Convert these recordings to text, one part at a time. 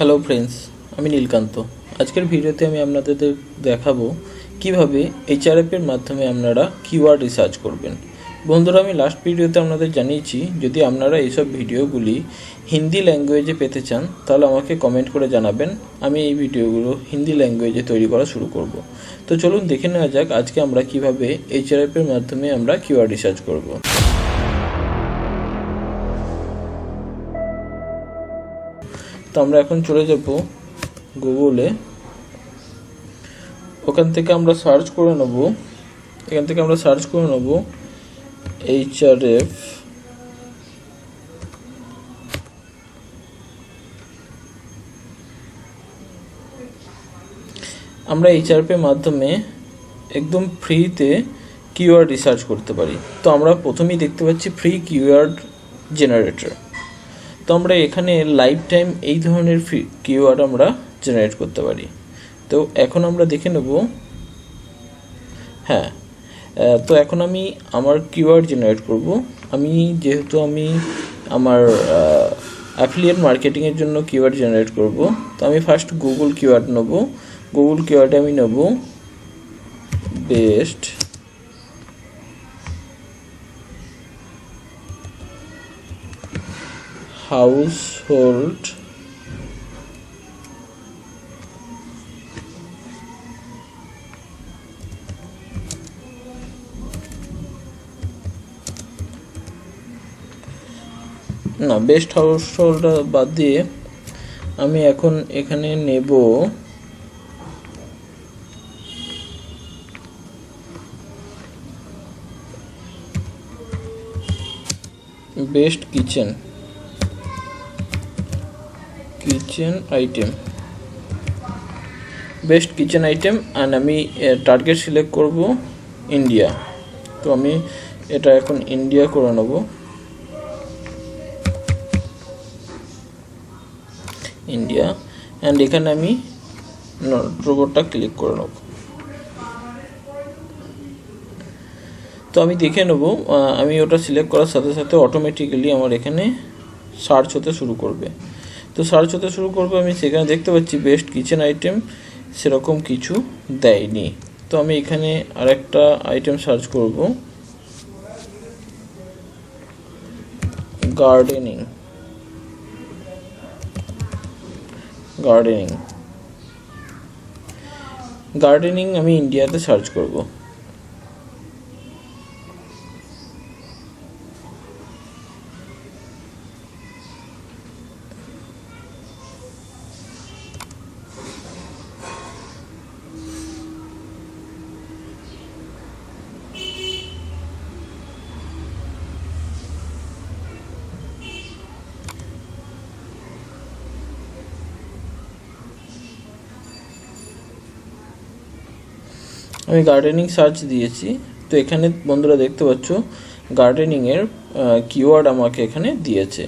Hello friends, আমি নীলকান্ত। আজকের ভিডিওতে আমি আপনাদের দেখাবো কিভাবে এইচআরএফের মাধ্যমে আপনারা কিওয়ার্ড রিসার্চ করবেন। বন্ধুরা, আমি লাস্ট ভিডিওতে আপনাদের জানিয়েছি যদি আপনারা এইসব ভিডিওগুলি হিন্দি ল্যাঙ্গুয়েজে পেতে চান তাহলে আমাকে কমেন্ট করে জানাবেন। আমি এই ভিডিওগুলো হিন্দি ল্যাঙ্গুয়েজে তৈরি করা শুরু করব। তো চলুন দেখে নেওয়া যাক আজকে আমরা কিভাবে এইচআরএফের মাধ্যমে আমরা কিওয়ার্ড রিসার্চ করব। তো আমরা এখন চলে যাব গুগলে। ওখান থেকে আমরা সার্চ করে নেব এইচআরএফ। আমরা এইচআরএফ এর মাধ্যমে একদম ফ্রিতে কিওয়ার্ড রিসার্চ করতে পারি। তো আমরা প্রথমেই দেখতে পাচ্ছি ফ্রি কিওয়ার্ড জেনারেটর। তো আমরা এখানে লাইফ টাইম এই ধরনের কিওয়ার্ড আমরা জেনারেট করতে পারি। তো এখন আমরা দেখে নেব। তো এখন আমি আমার কিওয়ার্ড জেনারেট করব। যেহেতু আমি আমার অ্যাফিলিয়েট মার্কেটিংয়ের জন্য কিওয়ার্ড জেনারেট করব, তো আমি ফার্স্ট গুগল কিওয়ার্ড নেব। গুগল কিওয়ার্ডে আমি নেব বেস্ট হাউসহোল্ড বেস্ট হাউসহোল্ড বাদ দিয়ে আমি এখন এখানে নেব best kitchen item. Best kitchen item and আমি টার্গেট সিলেক্ট করব ইন্ডিয়া। তো আমি এটা এখন ইন্ডিয়া করে নেব। ইন্ডিয়া অ্যান্ড এখানে আমি রোবটটা ক্লিক করে নেব। তো আমি দেখে নেব, আমি ওটা সিলেক্ট করার সাথে সাথে অটোমেটিক্যালি আমার এখানে সার্চ হতে শুরু করবে। তো সার্চ হতে শুরু করবে, আমি সেখানে দেখতে পাচ্ছি বেস্ট কিচেন আইটেম সেরকম কিছু দেয়নি। তো আমি এখানে আরেকটা আইটেম সার্চ করব, গার্ডেনিং। আমি ইন্ডিয়াতে সার্চ করব। আমি গার্ডেনিং সার্চ দিয়েছি। তো এখানে বন্ধুরা দেখতে পাচ্ছ গার্ডেনিংয়ের কিওয়ার্ড আমাকে এখানে দিয়েছে।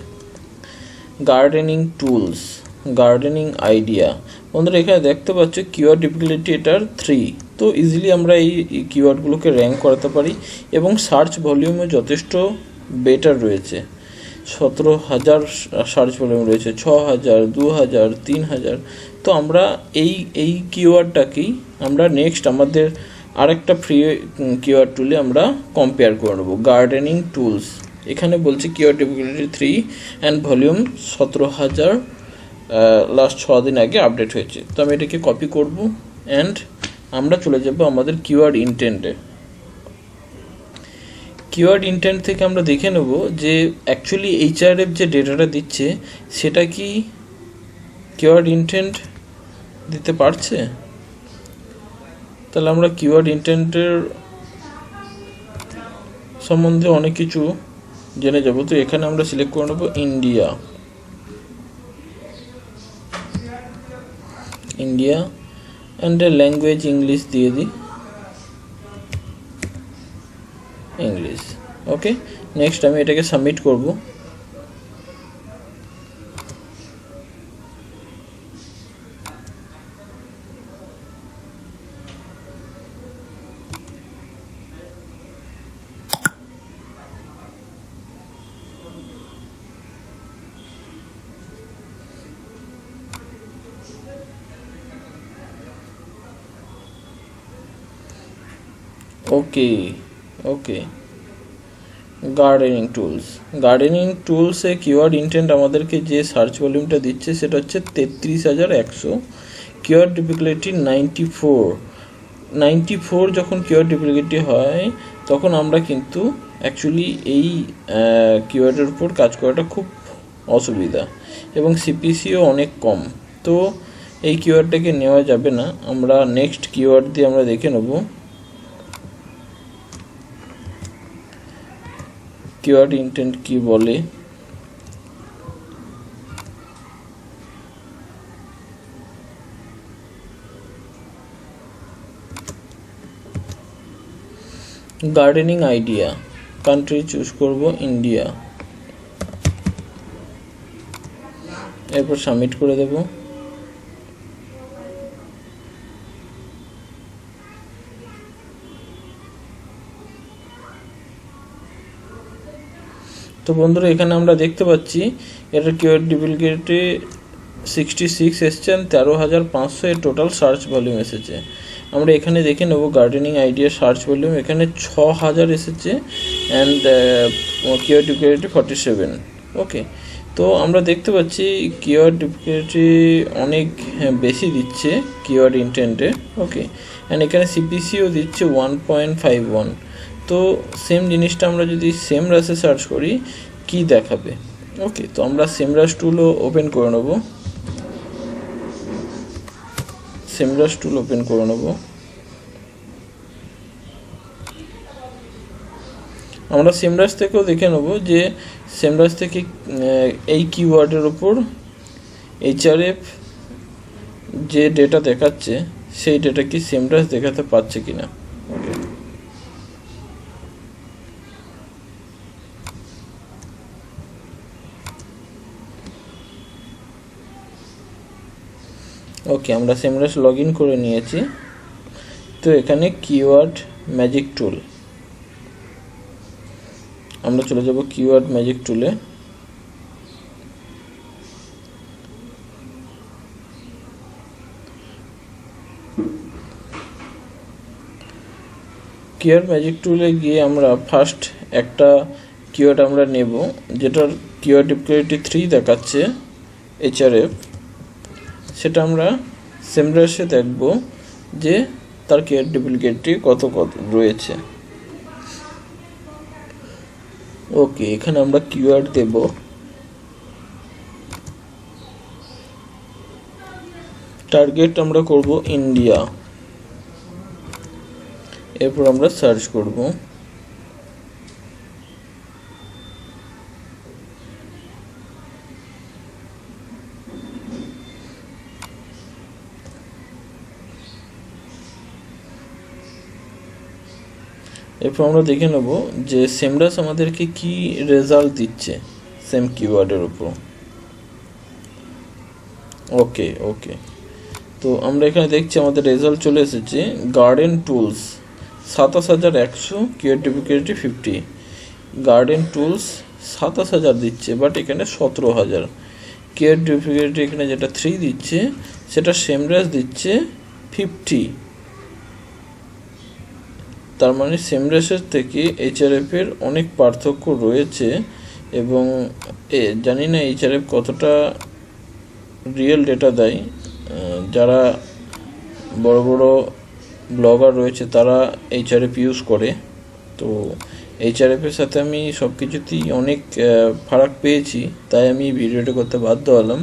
Gardening tools, gardening idea. বন্ধুরা এখানে দেখতে পাচ্ছ কিওয়ার্ড ডিফিকাল্টি এটার 3। তো ইজিলি আমরা এই কিওয়ার্ডগুলোকে র্যাঙ্ক করাতে পারি এবং সার্চ ভলিউমে যথেষ্ট বেটার রয়েছে। 17,000 সার্চ ভলিউম রয়েছে, 6,000, 2,000, 3,000। তো আমরা এই কিওয়ার্ডটাকেই আমরা নেক্সট আমাদের আরেকটা ফ্রি কিওয়ার্ড টুলে আমরা কম্পেয়ার করে নেব। গার্ডেনিং টুলস, এখানে বলছে keyword difficulty 3 and volume 17,000, last 6 দিন আগে আপডেট হয়েছে। তো আমি এটাকে কপি করব অ্যান্ড আমরা চলে যাব আমাদের কিওয়ার্ড ইনটেন্টে। কিওয়ার্ড ইনটেন্ট থেকে আমরা দেখে নেব যে অ্যাকচুয়ালি এইচআরএফ যে ডেটাটা দিচ্ছে সেটা কি কিওয়ার্ড ইনটেন্ট দিতে পারছে। তাহলে আমরা কিওয়ার্ড ইনটেন্টের সম্বন্ধে অনেক কিছু জেনে যাব। তো এখানে আমরা সিলেক্ট করে নেব ইন্ডিয়া অ্যান্ড ল্যাঙ্গুয়েজ ইংলিশ দিয়ে দিই, ইংলিশ। ওকে, নেক্সট আমি এটাকে সাবমিট করব। ওকে ওকে গার্ডেনিং টুলসে কিওয়ার্ড ইন্টেন্ট আমাদেরকে যে সার্চ ভলিউমটা দিচ্ছে সেটা হচ্ছে 33,100। কিওয়ার্ড ডিফিকাল্টি 94 যখন কিওয়ার্ড ডিফিকাল্টি হয় তখন আমরা কিন্তু অ্যাকচুয়ালি এই কিওয়ার্ডের উপর কাজ করাটা খুব অসুবিধা, এবং সিপিসিও অনেক কম, তো এই কিওয়ার্ডটাকে নেওয়া যাবে না। আমরা নেক্সট কিওয়ার্ড দিয়ে আমরা দেখে নেব কিওয়ার্ড ইন্টেন্ট কি বলে। গার্ডেনিং আইডিয়া, কান্ট্রি চুজ করব ইন্ডিয়া, এরপর সাবমিট করে দেব। তো বন্ধুরা এখানে আমরা দেখতে পাচ্ছি এটার কিওয়ার্ড ডিফিকাল্টি 66 এসছে, 13,500 এর টোটাল সার্চ ভলিউম এসেছে। আমরা এখানে দেখে নেব গার্ডেনিং আইডিয়া সার্চ ভলিউম এখানে 6,000 এসেছে অ্যান্ড কিওয়ার্ড ডিফিকাল্টি 47। ওকে, তো আমরা দেখতে পাচ্ছি কিওয়ার্ড ডিফিকাল্টি অনেক বেশি দিচ্ছে কিওয়ার্ড ইন্টেন্টে। ওকে, অ্যান্ড এখানে সিপিসিও দিচ্ছে 1.51। তো সেম জিনিসটা আমরা যদি সেমরাসে সার্চ করি কি দেখাবে। ওকে, তো আমরা সেমরাস টুলও ওপেন করে নেব, আমরা সেমরাস থেকেও দেখে নেব যে সেমরাস থেকে এই কিওয়ার্ডের ওপর এইচআরএফ যে ডেটা দেখাচ্ছে সেই ডেটা কি সেমরাস দেখাতে পারছে কিনা। ওকে, আমরা সেমরাস লগ ইন করে নিয়েছি। তো এখানে কিওয়ার্ড ম্যাজিক টুল, আমরা চলে যাব কিওয়ার্ড ম্যাজিক টুলে। কিওয়ার্ড ম্যাজিক টুলে গিয়ে আমরা ফার্স্ট একটা কিওয়ার্ড আমরা নেব যেটার কিওয়ার্ড ডিফিকাল্টি 3 দেখাচ্ছে এইচআরএফ, সেটা আমরা সেমরাসে দেখব যে তার কিওয়ার্ড ডিফিকাল্টি কত রয়েছে। ওকে, এখানে আমরা কিওয়ার্ড দেব টার্গেট আমরা করব ইন্ডিয়া, এরপর আমরা সার্চ করব। এরপর আমরা দেখে নেব যে সেমরাস আমাদেরকে কি রেজাল্ট দিচ্ছে সেম কিওয়ার্ডের উপর। ওকে ওকে, তো আমরা এখানে দেখছি আমাদের রেজাল্ট চলে এসেছে। Garden tools 27,100, keyword difficulty 50। Garden tools 27,000 দিচ্ছে, বাট এখানে 17,000। কিওয়ার্ড ডিফিকাল্টি এখানে যেটা 3 দিচ্ছে সেটা সেমরাস দিচ্ছে 50। তার মানে সেমরাসের থেকে এইচআরএফ এর অনেক পার্থক্য রয়েছে, এবং জানি না এইচআরএফ কতটা রিয়েল ডেটা দেয়। যারা বড় বড় ব্লগার রয়েছে তারা এইচআরএফ ইউজ করে, তো এইচআরএফের সাথে আমি সব কিছুতেই অনেক ফারাক পেয়েছি, তাই আমি ভিডিওটা করতে বাধ্য হলাম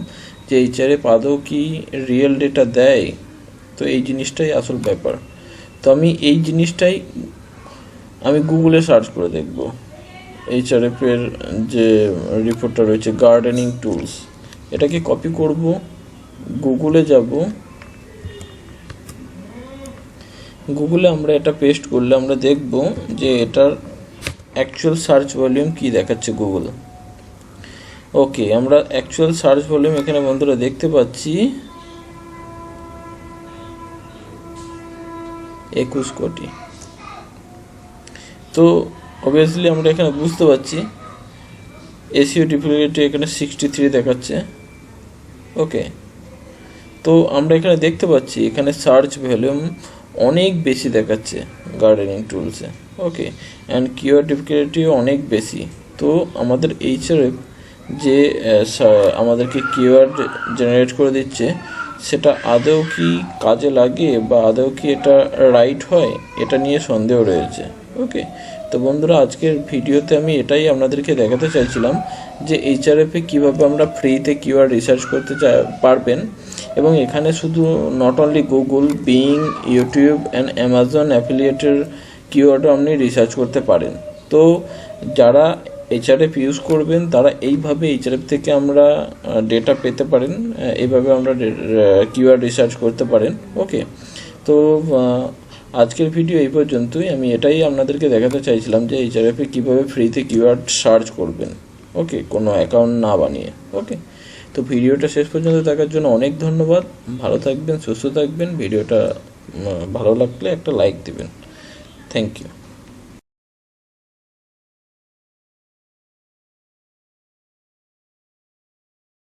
যে এইচআরএফ আদৌ কি রিয়েল ডেটা দেয়। তো এই জিনিসটাই আসল ব্যাপার। তো আমি এই জিনিসটাই আমি গুগলে সার্চ করে দেখব। এইচআরএফ এর যে রিপোর্টটা রয়েছে গার্ডেনিং টুলস, এটাকে কপি করব, গুগলে যাব, গুগলে আমরা এটা পেস্ট করলে আমরা দেখব যে এটার অ্যাকচুয়াল সার্চ ভলিউম কি দেখাচ্ছে গুগল। ওকে, আমরা অ্যাকচুয়াল সার্চ ভলিউম এখানে বন্ধুরা দেখতে পাচ্ছি 21 কোটি। তো অবভিয়াসলি আমরা এখানে বুঝতে পারছি এসইও ডিফিকাল্টি এখানে 63 দেখাচ্ছে। ওকে, তো আমরা এখানে দেখতে পাচ্ছি এখানে সার্চ ভলিউম অনেক বেশি দেখাচ্ছে গার্ডেনিং টুলসে। ওকে, অ্যান্ড কিওয়ার্ড ডিফিকাল্টিও অনেক বেশি। তো আমাদের এইচআরএফ যে আমাদেরকে কিওয়ার্ড জেনারেট করে দিচ্ছে, সেটা আদৌ কি কাজে লাগে বা আদৌ কি এটা রাইট হয়, এটা নিয়ে সন্দেহ রয়েছে। ওকে, তো বন্ধুরা, আজকের ভিডিওতে আমি এটাই আপনাদেরকে দেখাতে চাইছিলাম যে এইচআরএফে কীভাবে আমরা ফ্রিতে কিওয়ার্ড রিসার্চ করতে পারবেন। এবং এখানে শুধু not only Google, Bing, YouTube and Amazon অ্যাফিলিয়েটের কিওয়ার্ডও আপনি রিসার্চ করতে পারেন। তো যারা এইচআরএফ ইউজ করবেন তারা এইভাবে এইচআরএফ থেকে আমরা ডেটা পেতে পারেন, এইভাবে আমরা কিওয়ার্ড রিসার্চ করতে পারেন। ওকে, তো আজকের ভিডিও এই পর্যন্তই। আমি এটাই আপনাদেরকে দেখাতে চাইছিলাম যে এইচআরএফে কীভাবে ফ্রিতে কিওয়ার্ড সার্চ করবেন, ওকে, কোনো অ্যাকাউন্ট না বানিয়ে। ওকে, তো ভিডিওটা শেষ পর্যন্ত দেখার জন্য অনেক ধন্যবাদ। ভালো থাকবেন, সুস্থ থাকবেন। ভিডিওটা ভালো লাগলে একটা লাইক দেবেন। Thank you.